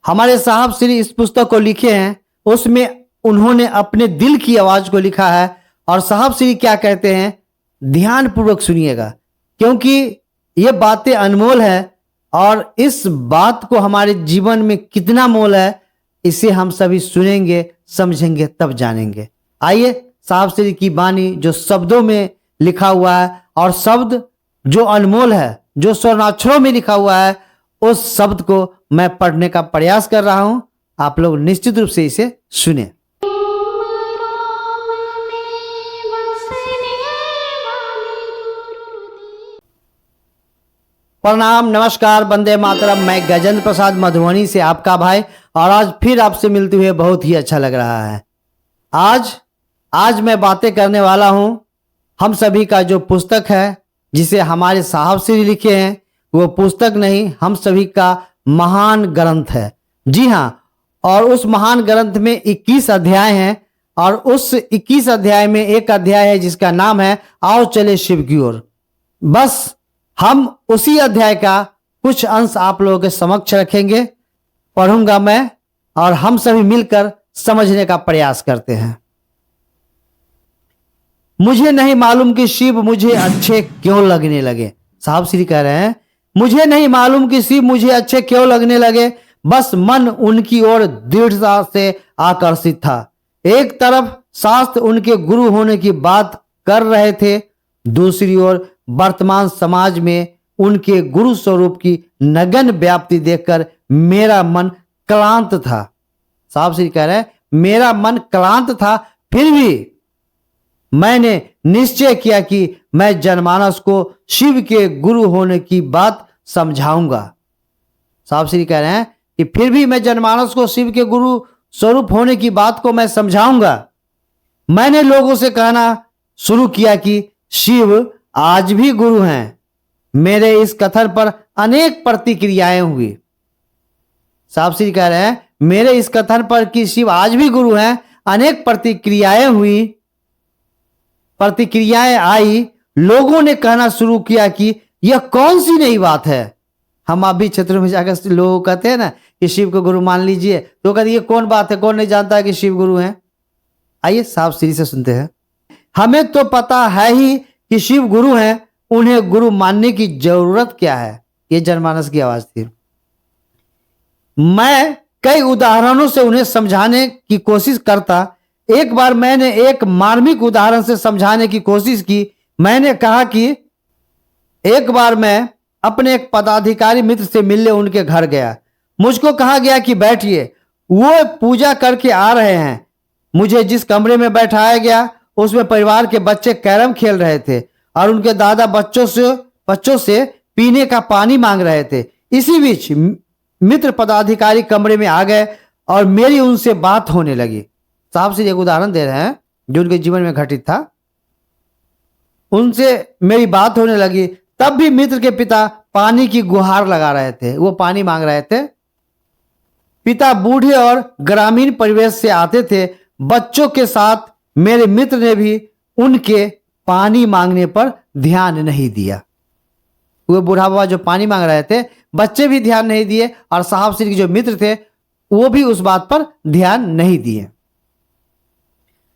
हमारे साहब श्री इस पुस्तक को लिखे हैं, उसमें उन्होंने अपने दिल की आवाज को लिखा है। और साहब श्री क्या कहते हैं, ध्यान पूर्वक सुनिएगा, क्योंकि ये बातें अनमोल है और इस बात को हमारे जीवन में कितना मोल है, इसे हम सभी सुनेंगे, समझेंगे, तब जानेंगे। आइए साहब श्री की वाणी जो शब्दों में लिखा हुआ है और शब्द जो अनमोल है, जो स्वर्णाक्षरों में लिखा हुआ है, उस शब्द को मैं पढ़ने का प्रयास कर रहा हूं। आप लोग निश्चित रूप से इसे सुने। प्रणाम, नमस्कार, वंदे मातरम। मैं गजेंद्र प्रसाद मधुबनी से आपका भाई, और आज फिर आपसे मिलते हुए बहुत ही अच्छा लग रहा है। आज मैं बातें करने वाला हूं हम सभी का जो पुस्तक है, जिसे हमारे साहब श्री लिखे हैं, वो पुस्तक नहीं, हम सभी का महान ग्रंथ है। जी हाँ, और उस महान ग्रंथ में 21 अध्याय हैं, और उस 21 अध्याय में एक अध्याय है जिसका नाम है आओ चले शिव की ओर। बस हम उसी अध्याय का कुछ अंश आप लोगों के समक्ष रखेंगे, पढ़ूंगा मैं, और हम सभी मिलकर समझने का प्रयास करते हैं। मुझे नहीं मालूम कि शिव मुझे अच्छे क्यों लगने लगे। साहब श्री कह रहे हैं, मुझे नहीं मालूम कि शिव मुझे अच्छे क्यों लगने लगे, बस मन उनकी ओर दृढ़ता से आकर्षित था। एक तरफ शास्त्र उनके गुरु होने की बात कर रहे थे, दूसरी ओर वर्तमान समाज में उनके गुरु स्वरूप की नगन व्याप्ति देखकर मेरा मन क्लांत था। साहब श्री कह रहे हैं, मेरा मन क्लांत था, फिर भी मैंने निश्चय किया कि मैं जनमानस को शिव के गुरु होने की बात समझाऊंगा। साहब श्री कह रहे हैं कि फिर भी मैं जनमानस को शिव के गुरु स्वरूप होने की बात को मैं समझाऊंगा। मैंने लोगों से कहना शुरू किया कि शिव आज भी गुरु हैं। मेरे इस कथन पर अनेक प्रतिक्रियाएं हुई। साहब श्री कह रहे हैं, मेरे इस कथन पर कि शिव आज भी गुरु हैं, अनेक प्रतिक्रियाएं आई। लोगों ने कहना शुरू किया कि यह कौन सी नई बात है। हम अभी क्षेत्रों में जाकर लोग कहते हैं ना कि शिव को गुरु मान लीजिए, तो कहते ये कौन बात है, कौन नहीं जानता है कि शिव गुरु हैं। आइए साहब श्री से सुनते हैं। हमें तो पता है ही कि शिव गुरु हैं, उन्हें गुरु मानने की जरूरत क्या है। ये जनमानस की आवाज थी। मैं कई उदाहरणों से उन्हें समझाने की कोशिश करता। एक बार मैंने एक मार्मिक उदाहरण से समझाने की कोशिश की। मैंने कहा कि एक बार मैं अपने एक पदाधिकारी मित्र से मिलने उनके घर गया। मुझको कहा गया कि बैठिए, वो पूजा करके आ रहे हैं। मुझे जिस कमरे में बैठाया गया उसमें परिवार के बच्चे कैरम खेल रहे थे और उनके दादा बच्चों से पीने का पानी मांग रहे थे। इसी बीच मित्र पदाधिकारी कमरे में आ गए और मेरी उनसे बात होने लगी। साहब से एक उदाहरण दे रहे हैं जो उनके जीवन में घटित था। उनसे मेरी बात होने लगी, तब भी मित्र के पिता पानी की गुहार लगा रहे थे, वो पानी मांग रहे थे। पिता बूढ़े और ग्रामीण परिवेश से आते थे। बच्चों के साथ मेरे मित्र ने भी उनके पानी मांगने पर ध्यान नहीं दिया। वो बूढ़ा बाबा जो पानी मांग रहे थे, बच्चे भी ध्यान नहीं दिए, और साहब श्री के जो मित्र थे वो भी उस बात पर ध्यान नहीं दिए।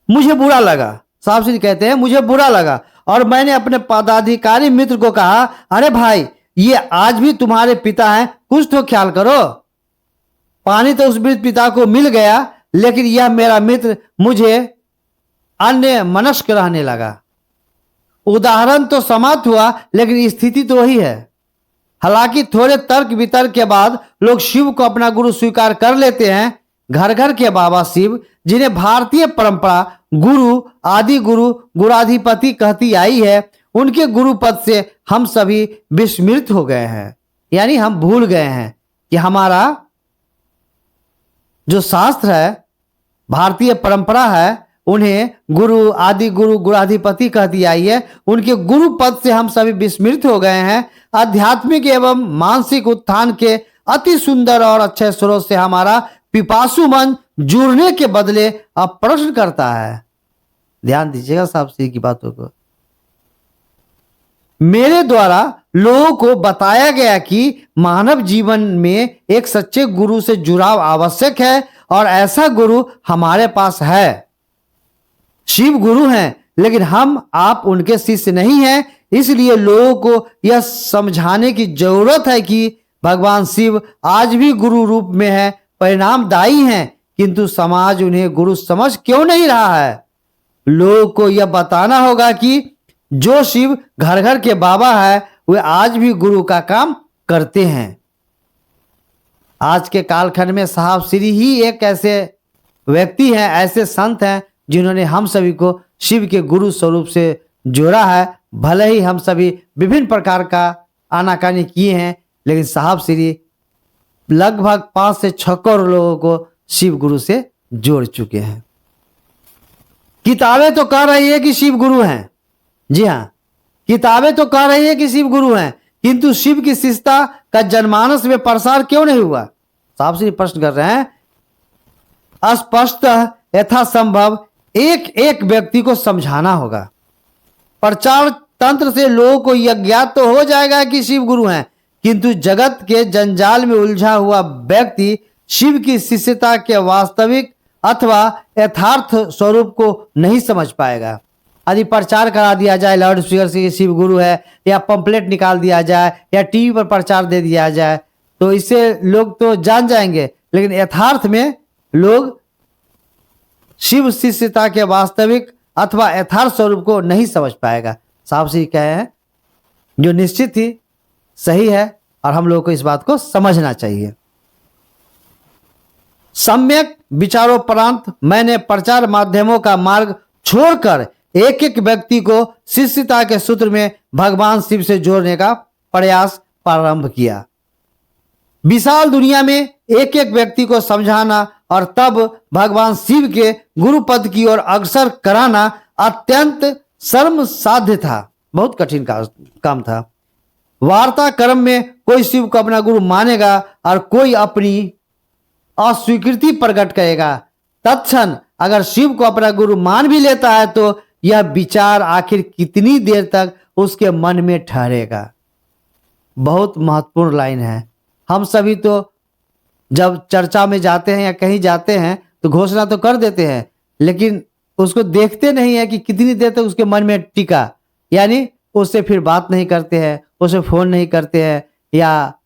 मुझे बुरा लगा। साहब श्री कहते हैं, मुझे बुरा लगा और मैंने अपने पदाधिकारी मित्र को कहा, अरे भाई, ये आज भी तुम्हारे पिता हैं, कुछ तो ख्याल करो। पानी तो उस वृद्ध पिता को मिल गया, लेकिन यह मेरा मित्र मुझे अन्य मनस्क रहने लगा। उदाहरण तो समाप्त हुआ, लेकिन स्थिति तो वही है। हालांकि थोड़े तर्क वितर्क के बाद लोग शिव को अपना गुरु स्वीकार कर लेते हैं। घर घर के बाबा शिव, जिन्हें भारतीय परंपरा गुरु, आदि गुरु, गुराधिपति कहती आई है, उनके गुरु पद से हम सभी विस्मृत हो गए हैं। यानी हम भूल गए हैं कि हमारा जो शास्त्र है, भारतीय परंपरा है, उन्हें गुरु, आदि गुरु, गुराधिपति कहती आई है। उनके गुरु पद से हम सभी विस्मृत हो गए हैं। आध्यात्मिक एवं मानसिक उत्थान के अति सुंदर और अच्छे स्रोत से हमारा पिपासु मन जुड़ने के बदले अब प्रश्न करता है। ध्यान दीजिएगा साहब श्री की बातों को। मेरे द्वारा लोगों को बताया गया कि मानव जीवन में एक सच्चे गुरु से जुड़ाव आवश्यक है और ऐसा गुरु हमारे पास है। शिव गुरु हैं, लेकिन हम आप उनके शिष्य नहीं हैं। इसलिए लोगों को यह समझाने की जरूरत है कि भगवान शिव आज भी गुरु रूप में है, परिणामदायी हैं, किंतु समाज उन्हें गुरु समझ क्यों नहीं रहा है। लोगों को यह बताना होगा कि जो शिव घर घर के बाबा है वे आज भी गुरु का काम करते हैं। आज के कालखंड में साहब श्री ही एक ऐसे व्यक्ति हैं, ऐसे संत हैं जिन्होंने हम सभी को शिव के गुरु स्वरूप से जोड़ा है। भले ही हम सभी विभिन्न प्रकार का आनाकानी किए हैं, लेकिन साहब श्री लगभग 5 से 6 करोड़ लोगों को शिव गुरु से जोड़ चुके हैं। किताबें तो कह रही है कि शिव गुरु हैं, जी हाँ, किताबें तो कह रही है कि शिव गुरु हैं, किंतु शिव की शिष्टता का जनमानस में प्रसार क्यों नहीं हुआ। साहब श्री प्रश्न कर रहे हैं। स्पष्टतः यथासंभव एक एक व्यक्ति को समझाना होगा। प्रचार तंत्र से लोगों को यह ज्ञात तो हो जाएगा कि शिव गुरु हैं, किंतु जगत के जंजाल में उलझा हुआ व्यक्ति शिव की शिष्यता के वास्तविक अथवा यथार्थ स्वरूप को नहीं समझ पाएगा। यदि प्रचार करा दिया जाए लाउड स्पीकर से शिव गुरु है, या पंपलेट निकाल दिया जाए, या टीवी पर प्रचार दे दिया जाए, तो इससे लोग तो जान जाएंगे, लेकिन यथार्थ में लोग शिव शिष्यता के वास्तविक अथवा यथार्थ स्वरूप को नहीं समझ पाएगा। साहब श्री कहे हैं जो निश्चित ही सही है और हम लोगों को इस बात को समझना चाहिए। सम्यक विचारोपरांत मैंने प्रचार माध्यमों का मार्ग छोड़कर एक एक व्यक्ति को शिष्यता के सूत्र में भगवान शिव से जोड़ने का प्रयास प्रारंभ किया। विशाल दुनिया में एक एक व्यक्ति को समझाना और तब भगवान शिव के गुरु पद की ओर अग्रसर कराना अत्यंत श्रम साध्य था, बहुत कठिन काम था। वार्ता क्रम में कोई शिव को अपना गुरु मानेगा और कोई अपनी अस्वीकृति प्रकट करेगा। तत्क्षण अगर शिव को अपना गुरु मान भी लेता है तो यह विचार आखिर कितनी देर तक उसके मन में ठहरेगा। बहुत महत्वपूर्ण लाइन है। हम सभी तो जब चर्चा में जाते हैं या कहीं जाते हैं तो घोषणा तो कर देते हैं, लेकिन उसको देखते नहीं है कि कितनी देर तक उसके मन में टिका, यानी उससे फिर बात नहीं करते हैं, उसे फोन नहीं करते हैं, या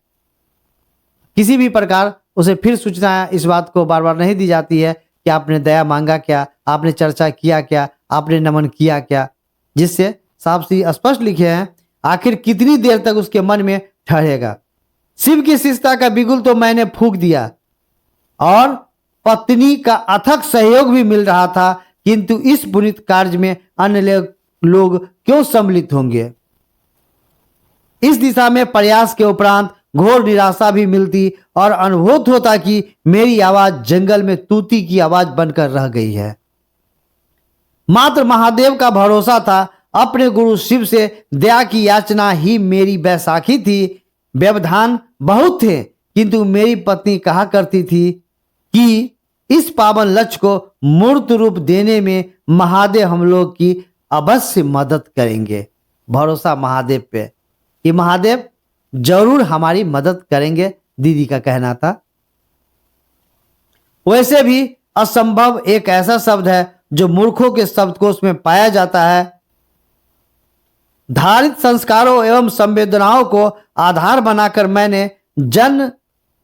किसी भी प्रकार उसे फिर सूचना इस बात को बार बार नहीं दी जाती है कि आपने दया मांगा क्या, आपने चर्चा किया क्या, आपने नमन किया क्या। जिससे साहब श्री स्पष्ट लिखे हैं आखिर कितनी देर तक उसके मन में ठहरेगा। शिव की शिष्यता का बिगुल तो मैंने फूंक दिया और पत्नी का अथक सहयोग भी मिल रहा था, किंतु इस पुनीत कार्य में अन्य लोग क्यों सम्मिलित होंगे। इस दिशा में प्रयास के उपरांत घोर निराशा भी मिलती और अनुभूत होता कि मेरी आवाज जंगल में तूती की आवाज बनकर रह गई है। मात्र महादेव का भरोसा था, अपने गुरु शिव से दया की याचना ही मेरी बैसाखी थी। व्यवधान बहुत थे, किंतु मेरी पत्नी कहा करती थी कि इस पावन लक्ष्य को मूर्त रूप देने में महादेव हम लोग की अवश्य मदद करेंगे। भरोसा महादेव पे कि महादेव जरूर हमारी मदद करेंगे, दीदी का कहना था। वैसे भी असंभव एक ऐसा शब्द है जो मूर्खों के शब्दकोश में पाया जाता है। धारित संस्कारों एवं संवेदनाओं को आधार बनाकर मैंने जन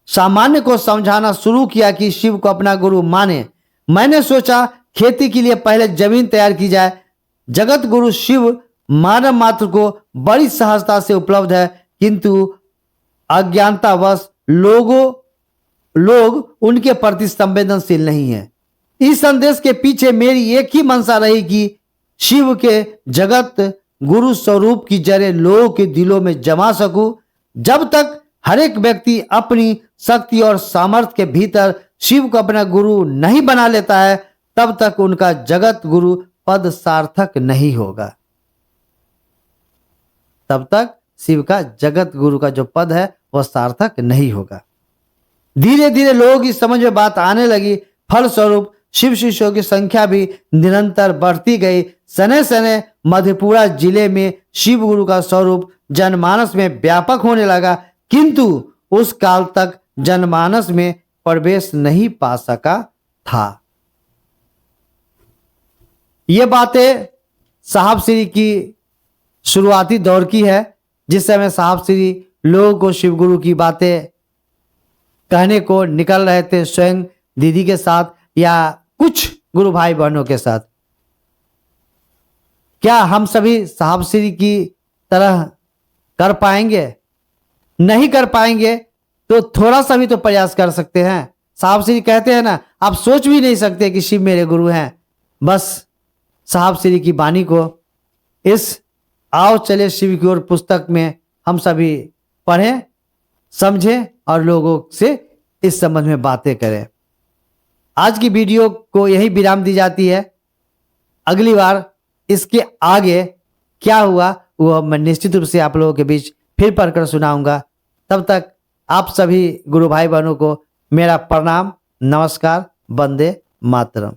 सामान्य को समझाना शुरू किया कि शिव को अपना गुरु माने। मैंने सोचा खेती के लिए पहले जमीन तैयार की जाए। जगत गुरु शिव मानव मात्र को बड़ी सहजता से उपलब्ध है, किंतु अज्ञानतावश लोग उनके प्रति संवेदनशील नहीं है। इस संदेश के पीछे मेरी एक ही मंशा रही कि शिव के जगत गुरु स्वरूप की जड़ें लोगों के दिलों में जमा सकूं। जब तक हर एक व्यक्ति अपनी शक्ति और सामर्थ्य के भीतर शिव को अपना गुरु नहीं बना लेता है, तब तक उनका जगत गुरु पद सार्थक नहीं होगा। तब तक शिव का जगत गुरु का जो पद है वह सार्थक नहीं होगा। धीरे धीरे लोगों की समझ में बात आने लगी। फलस्वरूप शिव शिष्यों की संख्या भी निरंतर बढ़ती गई। सने सने मधेपुरा जिले में शिव गुरु का स्वरूप जनमानस में व्यापक होने लगा, किंतु उस काल तक जनमानस में प्रवेश नहीं पा सका था। ये बातें साहब श्री की शुरुआती दौर की है, जिस समय साहब श्री लोगों को शिव गुरु की बातें कहने को निकल रहे थे, स्वयं दीदी के साथ या कुछ गुरु भाई बहनों के साथ। क्या हम सभी साहब श्री की तरह कर पाएंगे? नहीं कर पाएंगे तो थोड़ा सा भी तो प्रयास कर सकते हैं। साहब श्री कहते हैं ना, आप सोच भी नहीं सकते कि शिव मेरे गुरु हैं। बस साहब श्री की वाणी को इस आओ चले शिव की ओर पुस्तक में हम सभी पढ़ें, समझें और लोगों से इस संबंध में बातें करें। आज की वीडियो को यही विराम दी जाती है। अगली बार इसके आगे क्या हुआ वो मैं निश्चित रूप से आप लोगों के बीच फिर पढ़कर सुनाऊंगा। तब तक आप सभी गुरु भाई बहनों को मेरा प्रणाम, नमस्कार, वंदे मातरम।